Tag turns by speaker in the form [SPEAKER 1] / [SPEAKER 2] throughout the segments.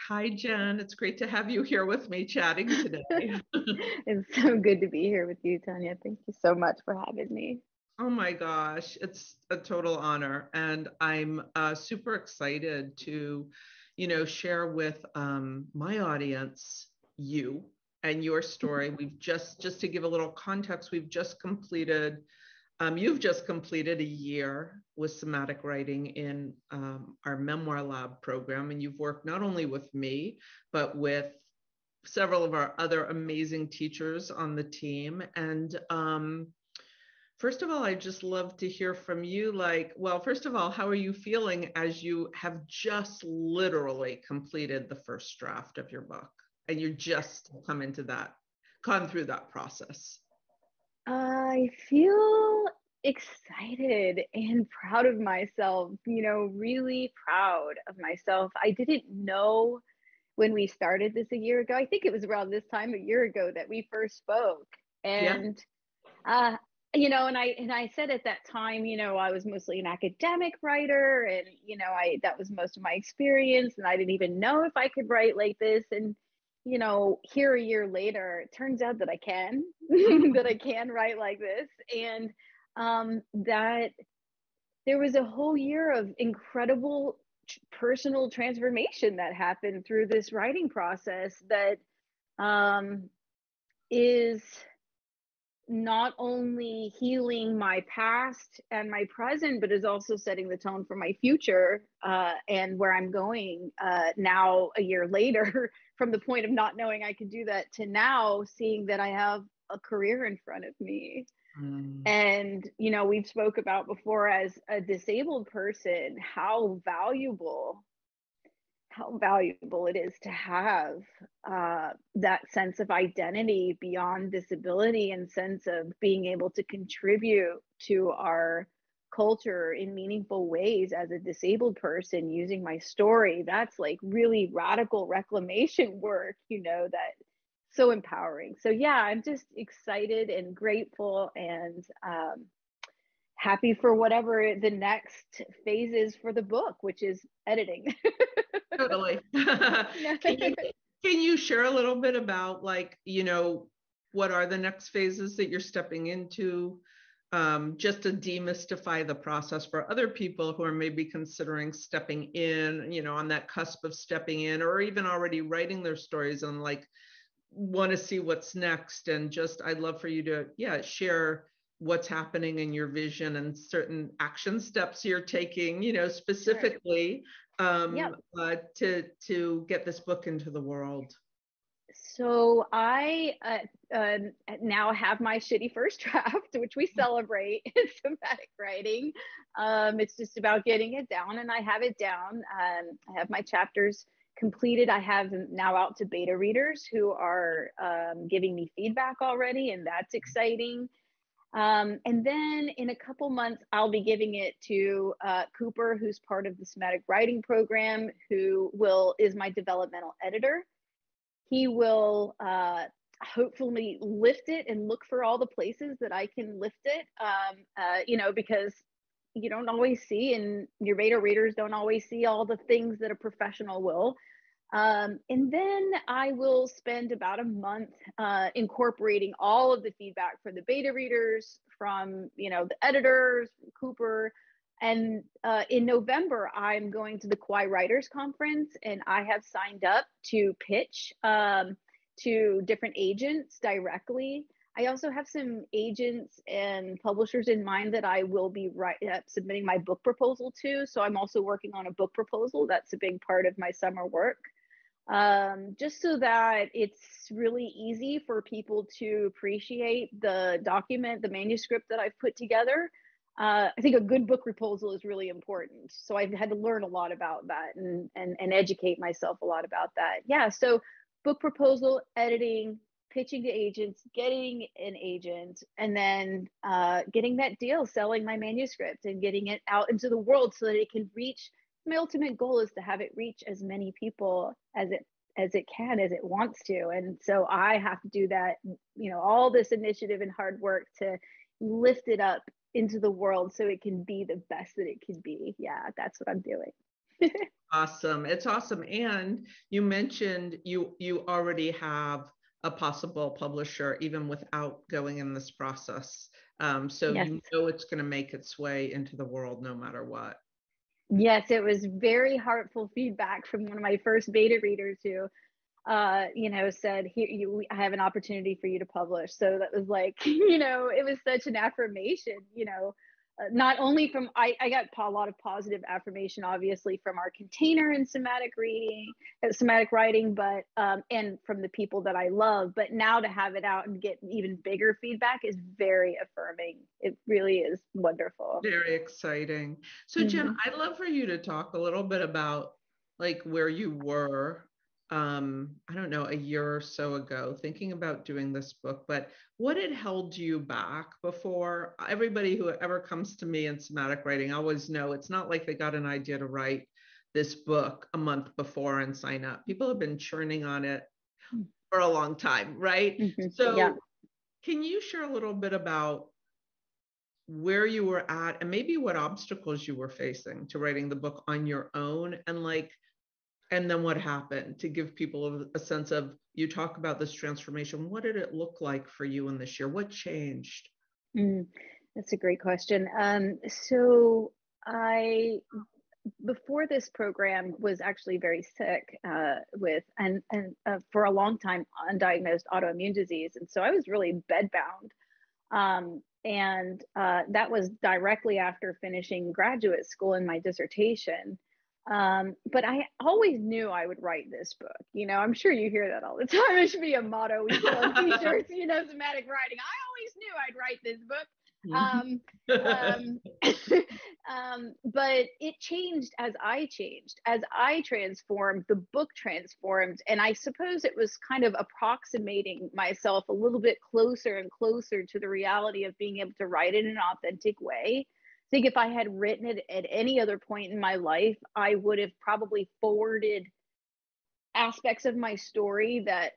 [SPEAKER 1] Hi, Jen. It's great to have you here with me chatting today.
[SPEAKER 2] It's so good to be here with you, Tanya. Thank you so much for having me.
[SPEAKER 1] Oh my gosh, it's a total honor. And I'm super excited to, share with my audience you and your story. Just to give a little context, you've just completed a year with somatic writing in our memoir lab program. And you've worked not only with me, but with several of our other amazing teachers on the team. And first of all, I'd just love to hear from you. Well, first of all, how are you feeling as you have just literally completed the first draft of your book and you just gone through that process?
[SPEAKER 2] I feel excited and proud of myself, really proud of myself. I didn't know when we started this a year ago. I think it was around this time a year ago that we first spoke.
[SPEAKER 1] Yeah.
[SPEAKER 2] And uh and I said at that time, I was mostly an academic writer, and I that was most of my experience, and I didn't even know if I could write like this. And here a year later, it turns out that I can that I can write like this. And that there was a whole year of incredible personal transformation that happened through this writing process that um is not only healing my past and my present, but is also setting the tone for my future, and where I'm going now, a year later, from the point of not knowing I could do that to now seeing that I have a career in front of me.
[SPEAKER 1] Mm.
[SPEAKER 2] And we've spoke about before, as a disabled person, how valuable it is to have that sense of identity beyond disability, and sense of being able to contribute to our culture in meaningful ways as a disabled person using my story. That's like really radical reclamation work, that so empowering. So yeah, I'm just excited and grateful, and happy for whatever the next phase is for the book, which is editing.
[SPEAKER 1] Totally.
[SPEAKER 2] Yeah.
[SPEAKER 1] Can you share a little bit about what are the next phases that you're stepping into? Just to demystify the process for other people who are maybe considering stepping in, on that cusp of stepping in, or even already writing their stories and want to see what's next. And just, I'd love for you to, share what's happening in your vision and certain action steps you're taking,
[SPEAKER 2] Sure.
[SPEAKER 1] specifically
[SPEAKER 2] Yep.
[SPEAKER 1] to get this book into the world.
[SPEAKER 2] So I now have my shitty first draft, which we celebrate in somatic writing. It's just about getting it down, and I have it down. I have my chapters completed. I have them now out to beta readers who are giving me feedback already, and that's exciting. And then in a couple months, I'll be giving it to Cooper, who's part of the somatic writing program, who is my developmental editor. He will hopefully lift it and look for all the places that I can lift it, because you don't always see, and your beta readers don't always see all the things that a professional will. And then I will spend about a month incorporating all of the feedback from the beta readers, from the editors, from Cooper. And in November, I'm going to the Kwai Writers Conference, and I have signed up to pitch to different agents directly. I also have some agents and publishers in mind that I will be submitting my book proposal to. So I'm also working on a book proposal. That's a big part of my summer work, just so that it's really easy for people to appreciate the document, the manuscript that I've put together. I think a good book proposal is really important. So I've had to learn a lot about that, and educate myself a lot about that. Yeah. So book proposal, editing, pitching to agents, getting an agent, and then getting that deal, selling my manuscript and getting it out into the world so that it can reach. My ultimate goal is to have it reach as many people as it can, as it wants to. And so I have to do that, all this initiative and hard work to lift it up into the world so it can be the best that it can be. Yeah, that's what I'm doing.
[SPEAKER 1] Awesome. It's awesome. And you mentioned you already have a possible publisher even without going in this process. So
[SPEAKER 2] Yes.
[SPEAKER 1] you know it's going to make its way into the world no matter what.
[SPEAKER 2] Yes, it was very heartful feedback from one of my first beta readers who said, here, I have an opportunity for you to publish. So that was like, it was such an affirmation, not only from, I got a lot of positive affirmation, obviously from our container in somatic writing, but, and from the people that I love, but now to have it out and get even bigger feedback is very affirming. It really is wonderful.
[SPEAKER 1] Very exciting. So Jen,
[SPEAKER 2] Mm-hmm.
[SPEAKER 1] I'd love for you to talk a little bit about like where you were, I don't know, a year or so ago, thinking about doing this book, but what had held you back before? Everybody who ever comes to me in somatic writing, I always know it's not like they got an idea to write this book a month before and sign up. People have been churning on it for a long time, right?
[SPEAKER 2] Mm-hmm. Yeah.
[SPEAKER 1] So can you share a little bit about where you were at and maybe what obstacles you were facing to writing the book on your own, and then what happened, to give people a sense of, you talk about this transformation, what did it look like for you in this year, what changed?
[SPEAKER 2] That's a great question. So I, before this program, was actually very sick with and for a long time undiagnosed autoimmune disease, and so I was really bedbound. And that was directly after finishing graduate school in my dissertation. But I always knew I would write this book. I'm sure you hear that all the time. It should be a motto we put on t-shirts, somatic writing. I always knew I'd write this book. Um, um, but it changed as I transformed, the book transformed. And I suppose it was kind of approximating myself a little bit closer and closer to the reality of being able to write it in an authentic way. I think if I had written it at any other point in my life, I would have probably forwarded aspects of my story that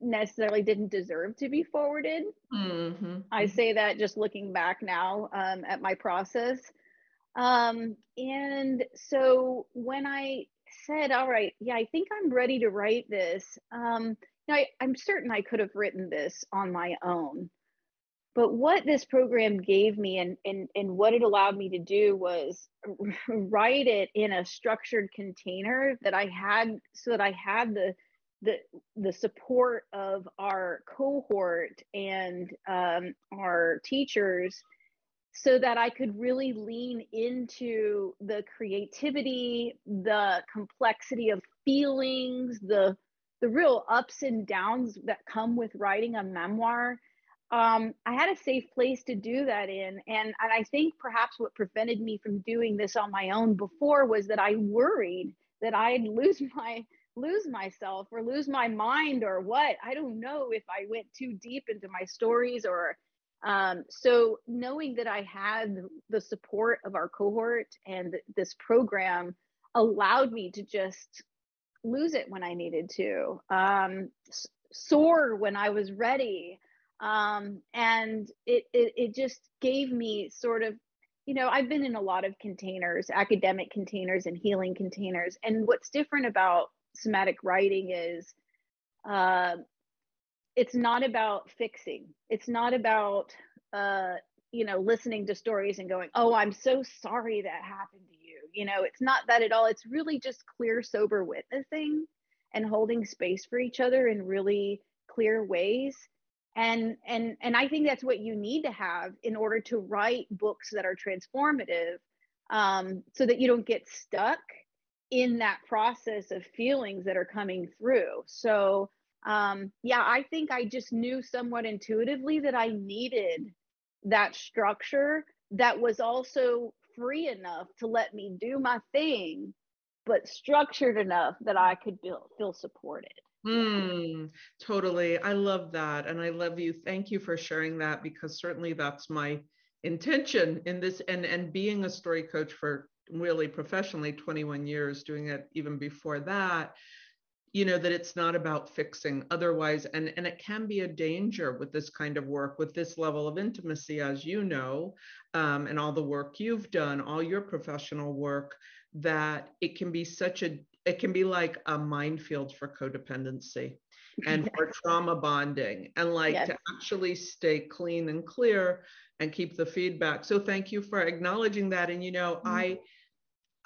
[SPEAKER 2] necessarily didn't deserve to be forwarded.
[SPEAKER 1] Mm-hmm.
[SPEAKER 2] I say that just looking back now at my process. And so when I said, all right, yeah, I think I'm ready to write this, I'm certain I could have written this on my own. But what this program gave me and what it allowed me to do was write it in a structured container that I had, so that I had the support of our cohort and our teachers, so that I could really lean into the creativity, the complexity of feelings, the real ups and downs that come with writing a memoir. I had a safe place to do that in, and I think perhaps what prevented me from doing this on my own before was that I worried that I'd lose myself or lose my mind or what. I don't know if I went too deep into my stories or so knowing that I had the support of our cohort and this program allowed me to just lose it when I needed to, soar when I was ready. And it just gave me sort of, I've been in a lot of containers, academic containers and healing containers. And what's different about somatic writing is, it's not about fixing. It's not about, listening to stories and going, oh, I'm so sorry that happened to you. It's not that at all. It's really just clear, sober witnessing and holding space for each other in really clear ways. And I think that's what you need to have in order to write books that are transformative, so that you don't get stuck in that process of feelings that are coming through. So yeah, I think I just knew somewhat intuitively that I needed that structure that was also free enough to let me do my thing, but structured enough that I could feel supported.
[SPEAKER 1] Totally. I love that. And I love you. Thank you for sharing that, because certainly that's my intention in this, and being a story coach for really professionally 21 years, doing it even before that. that it's not about fixing otherwise. And it can be a danger with this kind of work, with this level of intimacy, as you know, and all the work you've done, all your professional work, that it can be like a minefield for codependency and for trauma bonding, and like
[SPEAKER 2] Yes.
[SPEAKER 1] to actually stay clean and clear and keep the feedback. So thank you for acknowledging that. And,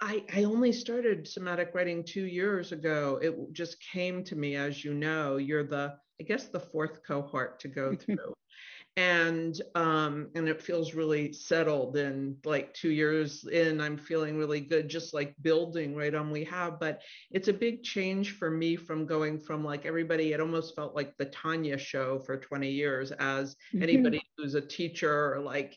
[SPEAKER 1] I only started somatic writing 2 years ago. It just came to me, as you know. You're I guess the fourth cohort to go through, and it feels really settled. And like 2 years in, I'm feeling really good, just like building right on we have. But it's a big change for me from going from like everybody. It almost felt like the Tanya show for 20 years, as anybody who's a teacher or like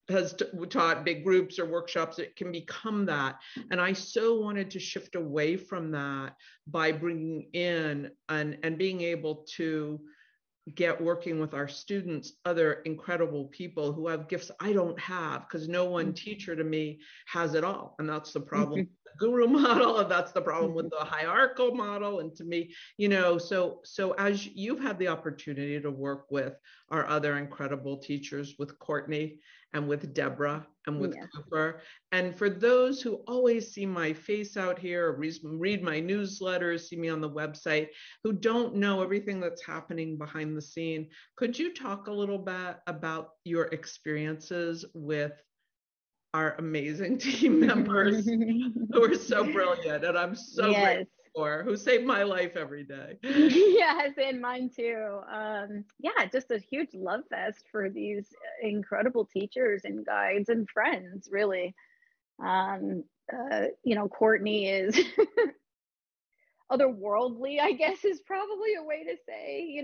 [SPEAKER 1] has taught big groups or workshops, it can become that. And I so wanted to shift away from that by bringing in and being able to get working with our students, other incredible people who have gifts I don't have, because no one teacher to me has it all. And that's the problem with the guru model, and that's the problem with the hierarchical model. And to me, so as you've had the opportunity to work with our other incredible teachers, with Courtney and with Deborah and with Cooper, and for those who always see my face out here, read my newsletters, see me on the website, who don't know everything that's happening behind the scene, could you talk a little bit about your experiences with our amazing team members who are so brilliant, and I'm so grateful for, who save my life every day?
[SPEAKER 2] Yes, and mine too. Yeah, just a huge love fest for these incredible teachers and guides and friends, really. Courtney is otherworldly, I guess, is probably a way to say,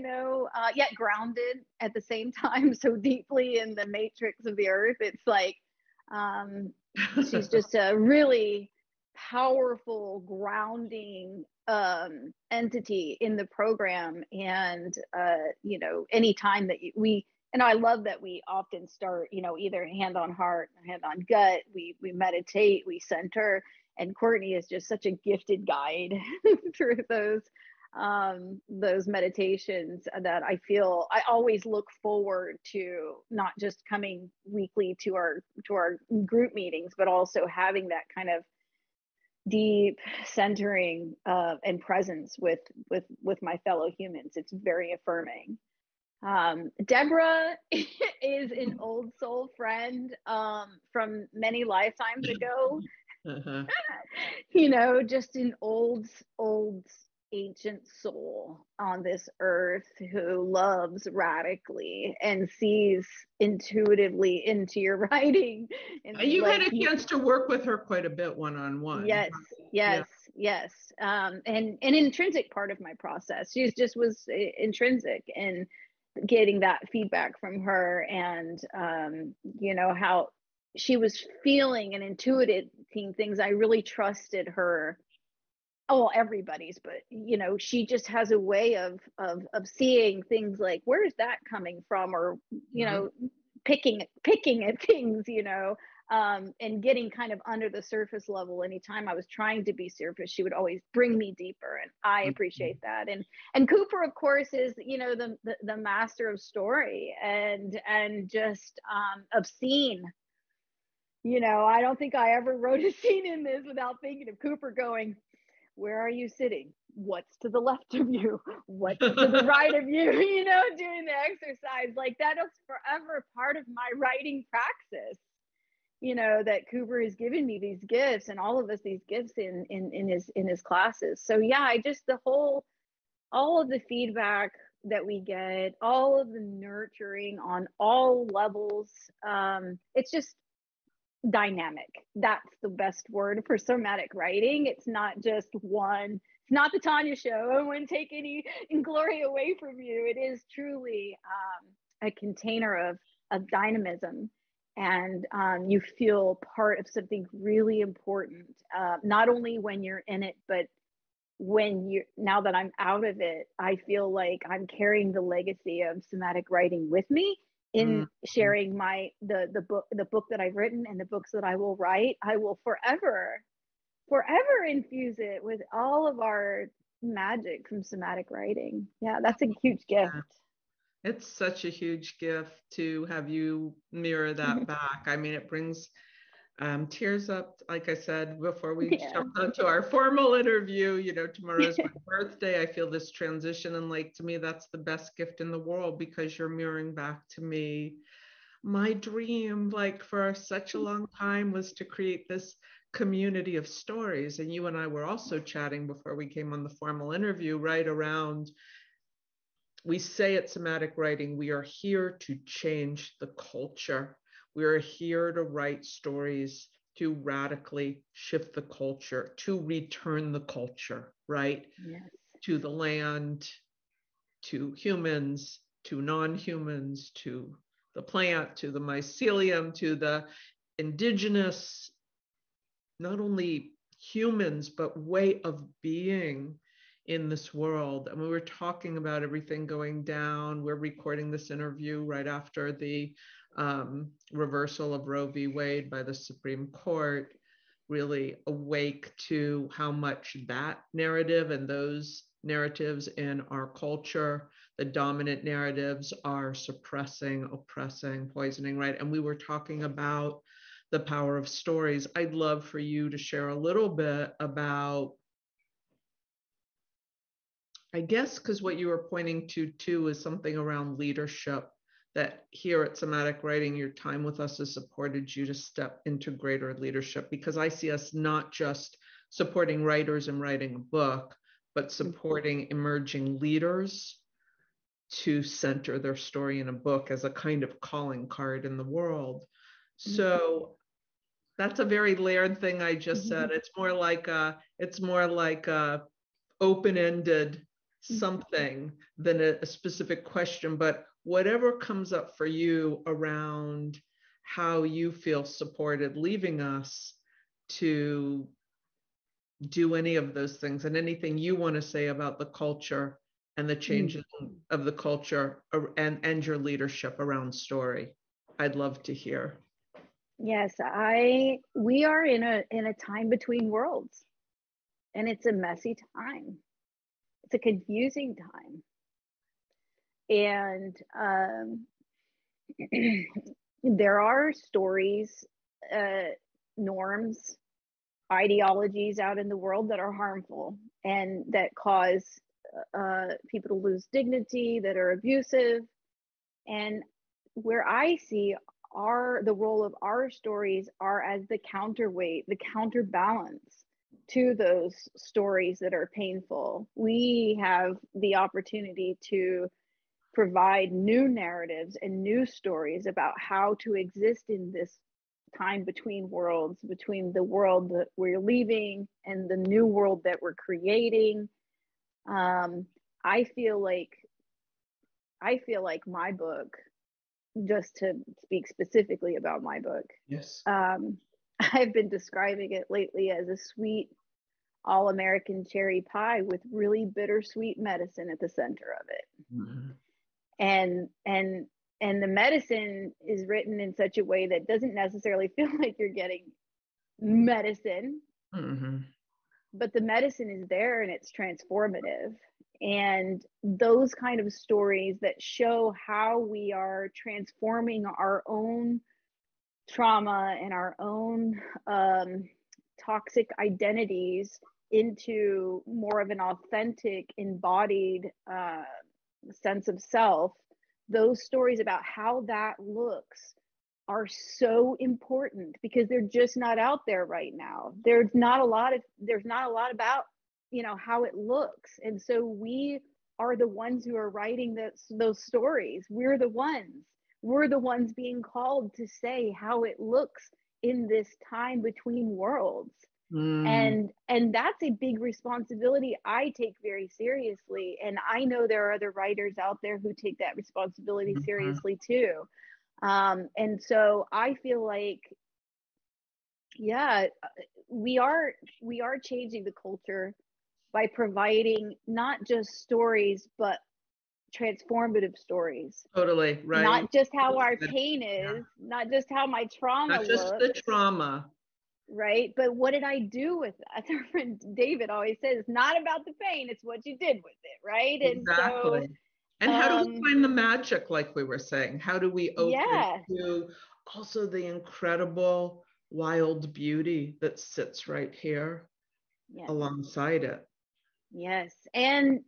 [SPEAKER 2] yet grounded at the same time, so deeply in the matrix of the earth. It's like she's just a really powerful grounding entity in the program. And anytime that I love that we often start, either hand on heart, hand on gut, we meditate, we center, and Courtney is just such a gifted guide through those meditations, that I feel I always look forward to, not just coming weekly to our group meetings, but also having that kind of deep centering and presence with my fellow humans. It's very affirming. Deborah is an old soul friend from many lifetimes ago. Just an old ancient soul on this earth who loves radically and sees intuitively into your writing. And
[SPEAKER 1] you had a chance to work with her quite a bit one-on-one.
[SPEAKER 2] Yes. And an intrinsic part of my process. She just was intrinsic in getting that feedback from her, and how she was feeling and intuiting things. I really trusted her. Oh, everybody's, but she just has a way of seeing things, like, where's that coming from, or picking at things, and getting kind of under the surface level. Anytime I was trying to be surface, she would always bring me deeper, and I appreciate that. And Cooper, of course, is the master of story and just of scene. I don't think I ever wrote a scene in this without thinking of Cooper going, where are you sitting? What's to the left of you? What's to the right of you? Doing the exercise. Like, that is forever part of my writing praxis. That Cooper has given me these gifts, and all of us these gifts in his classes. So yeah, all of the feedback that we get, all of the nurturing on all levels, it's just dynamic. That's the best word for somatic writing. It's not just one. It's not the Tanya show. I wouldn't take any glory away from you. It is truly a container of dynamism, and you feel part of something really important. Not only when you're in it, but now that I'm out of it, I feel like I'm carrying the legacy of somatic writing with me in sharing the book that I've written and the books that I will write. I will forever infuse it with all of our magic from somatic writing. Yeah, that's a huge gift.
[SPEAKER 1] It's such a huge gift to have you mirror that back. I mean, it brings tears up, like I said before we jumped onto our formal interview. You know, tomorrow is my birthday. I feel this transition, and like, to me, that's the best gift in the world, because you're mirroring back to me. My dream, like, for such a long time, was to create this community of stories. And you and I were also chatting before we came on the formal interview, right around, we say at Somatic Writing, we are here to change the culture. We are here to write stories to radically shift the culture, to return the culture, right?
[SPEAKER 2] Yes.
[SPEAKER 1] To the land, to humans, to non-humans, to the plant, to the mycelium, to the indigenous, not only humans, but way of being in this world. And we were talking about everything going down. We're recording this interview right after the reversal of Roe v. Wade by the Supreme Court, really awake to how much that narrative and those narratives in our culture, the dominant narratives, are suppressing, oppressing, poisoning, right? And we were talking about the power of stories. I'd love for you to share a little bit about, I guess, because what you were pointing to too is something around leadership, that here at Somatic Writing, your time with us has supported you to step into greater leadership, because I see us not just supporting writers and writing a book, but supporting emerging leaders to center their story in a book as a kind of calling card in the world. So that's a very layered thing I just said. It's more like a open-ended something than a specific question, but whatever comes up for you around how you feel supported leaving us to do any of those things, and anything you want to say about the culture and the changes of the culture and your leadership around story, I'd love to hear.
[SPEAKER 2] Yes, we are in a time between worlds, and it's a messy time. It's a confusing time. And there are stories, norms, ideologies out in the world that are harmful and that cause people to lose dignity, that are abusive. And where I see the role of our stories are as the counterweight, the counterbalance to those stories that are painful. We have the opportunity to provide new narratives and new stories about how to exist in this time between worlds, between the world that we're leaving and the new world that we're creating. I feel like my book, just to speak specifically about my book,
[SPEAKER 1] yes,
[SPEAKER 2] I've been describing it lately as a sweet all-American cherry pie with really bittersweet medicine at the center of it. And the medicine is written in such a way that doesn't necessarily feel like you're getting medicine, but the medicine is there and it's transformative. And those kind of stories that show how we are transforming our own trauma and our own toxic identities into more of an authentic, embodied sense of self, those stories about how that looks are so important, because they're just not out there right now. There's not a lot about, how it looks. And so we are the ones who are writing those stories. We're the ones being called to say how it looks in this time between worlds. And that's a big responsibility I take very seriously. And I know there are other writers out there who take that responsibility seriously too. And so I feel like, we are changing the culture by providing not just stories, but transformative stories.
[SPEAKER 1] Totally, right.
[SPEAKER 2] Not just how our pain is, not just how my trauma
[SPEAKER 1] not just
[SPEAKER 2] looks.
[SPEAKER 1] the trauma,
[SPEAKER 2] right? But what did I do with that? Our friend David always says, it's not about the pain, it's what you did with it, right? And so,
[SPEAKER 1] Exactly. And how do we find the magic, like we were saying? How do we open
[SPEAKER 2] yeah,
[SPEAKER 1] to also the incredible wild beauty that sits right here
[SPEAKER 2] yes.
[SPEAKER 1] alongside it?
[SPEAKER 2] Yes. And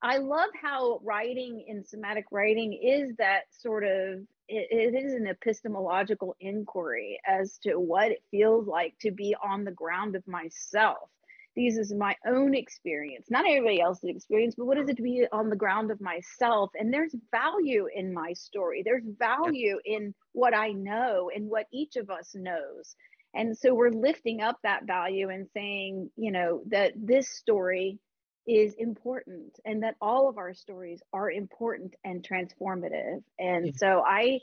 [SPEAKER 2] I love how writing in somatic writing is that sort of it is an epistemological inquiry as to what it feels like to be on the ground of myself. This is my own experience, not everybody else's experience, but what is it to be on the ground of myself? And there's value in my story. There's
[SPEAKER 1] Yeah.
[SPEAKER 2] value in what I know and what each of us knows. And so we're lifting up that value and saying, you know, that this story is important and that all of our stories are important and transformative.
[SPEAKER 1] Yeah.
[SPEAKER 2] And so I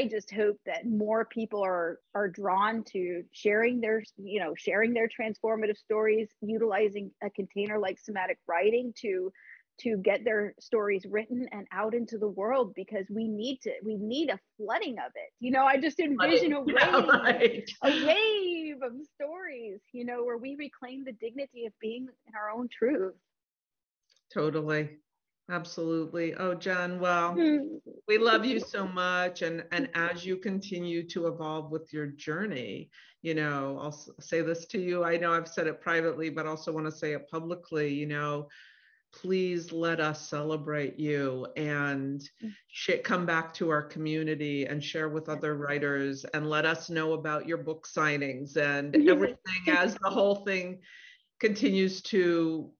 [SPEAKER 2] just hope that more people are drawn to sharing their, you know, sharing their transformative stories, utilizing a container like somatic writing to get their stories written and out into the world, because we need a flooding of it. You know, I just envision
[SPEAKER 1] Yeah, right.
[SPEAKER 2] a wave of stories, you know, where we reclaim the dignity of being in our own truth.
[SPEAKER 1] Totally. Absolutely. Oh, Jen, well,
[SPEAKER 2] Mm.
[SPEAKER 1] we love you so much. And as you continue to evolve with your journey, you know, I'll say this to you. I know I've said it privately, but also want to say it publicly, you know, please let us celebrate you and come back to our community and share with other writers and let us know about your book signings and everything as the whole thing continues to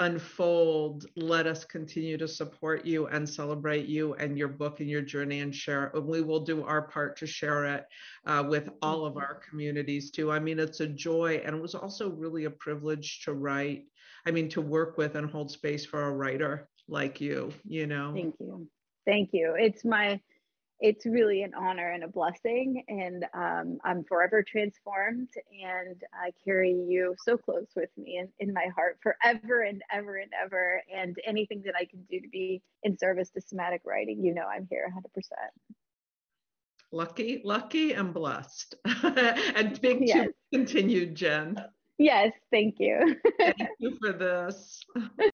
[SPEAKER 1] unfold. Let us continue to support you and celebrate you and your book and your journey and share it. And we will do our part to share it with all of our communities too. I mean, it's a joy, and it was also really a privilege to write. I mean, to work with and hold space for a writer like you know.
[SPEAKER 2] Thank you. Thank you. It's really an honor and a blessing. And I'm forever transformed. And I carry you so close with me in my heart forever and ever and ever. And anything that I can do to be in service to somatic writing, you know, I'm here 100%.
[SPEAKER 1] Lucky and blessed. And big to
[SPEAKER 2] Yes.
[SPEAKER 1] continued, Jen.
[SPEAKER 2] Yes. Thank you.
[SPEAKER 1] Thank you for this.